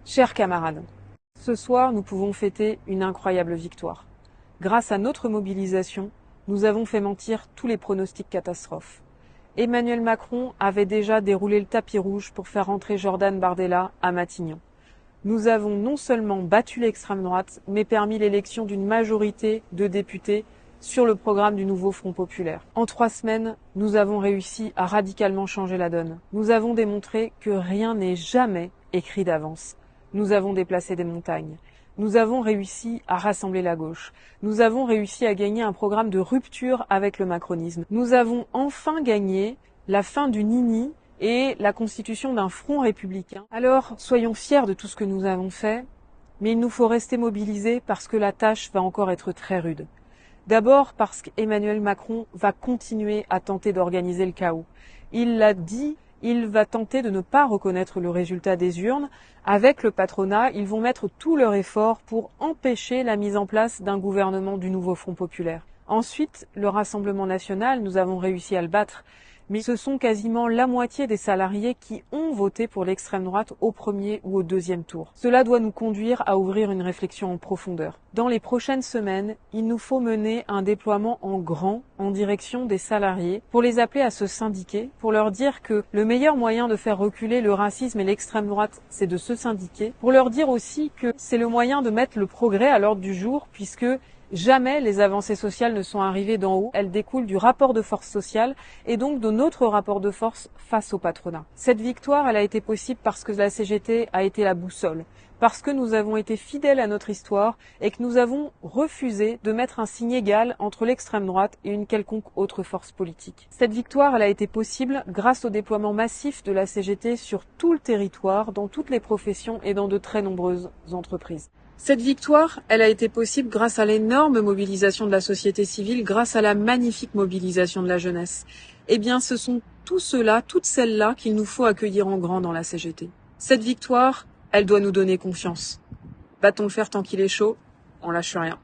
Chers camarades, ce soir nous pouvons fêter une incroyable victoire. Grâce à notre mobilisation, nous avons fait mentir tous les pronostics catastrophes. Emmanuel Macron avait déjà déroulé le tapis rouge pour faire rentrer Jordan Bardella à Matignon. Nous avons non seulement battu l'extrême droite, mais permis l'élection d'une majorité de députés sur le programme du nouveau Front populaire. En 3 semaines, nous avons réussi à radicalement changer la donne. Nous avons démontré que rien n'est jamais écrit d'avance. Nous avons déplacé des montagnes. Nous avons réussi à rassembler la gauche. Nous avons réussi à gagner un programme de rupture avec le macronisme. Nous avons enfin gagné la fin du nini et la constitution d'un front républicain. Alors, soyons fiers de tout ce que nous avons fait, mais il nous faut rester mobilisés parce que la tâche va encore être très rude. D'abord parce qu'Emmanuel Macron va continuer à tenter d'organiser le chaos. Il l'a dit, il va tenter de ne pas reconnaître le résultat des urnes. Avec le patronat, ils vont mettre tout leur effort pour empêcher la mise en place d'un gouvernement du nouveau Front populaire. Ensuite, le Rassemblement national, nous avons réussi à le battre. Mais ce sont quasiment la moitié des salariés qui ont voté pour l'extrême droite au premier ou au deuxième tour. Cela doit nous conduire à ouvrir une réflexion en profondeur. Dans les prochaines semaines, il nous faut mener un déploiement en grand en direction des salariés pour les appeler à se syndiquer, pour leur dire que le meilleur moyen de faire reculer le racisme et l'extrême droite, c'est de se syndiquer, pour leur dire aussi que c'est le moyen de mettre le progrès à l'ordre du jour puisque jamais les avancées sociales ne sont arrivées d'en haut, elles découlent du rapport de force sociale et donc de notre rapport de force face au patronat. Cette victoire, elle a été possible parce que la CGT a été la boussole, parce que nous avons été fidèles à notre histoire et que nous avons refusé de mettre un signe égal entre l'extrême droite et une quelconque autre force politique. Cette victoire, elle a été possible grâce au déploiement massif de la CGT sur tout le territoire, dans toutes les professions et dans de très nombreuses entreprises. Cette victoire, elle a été possible grâce à l'énorme mobilisation de la société civile, grâce à la magnifique mobilisation de la jeunesse. Eh bien, ce sont tous ceux-là, toutes celles-là qu'il nous faut accueillir en grand dans la CGT. Cette victoire, elle doit nous donner confiance. Battons le fer tant qu'il est chaud, on lâche rien.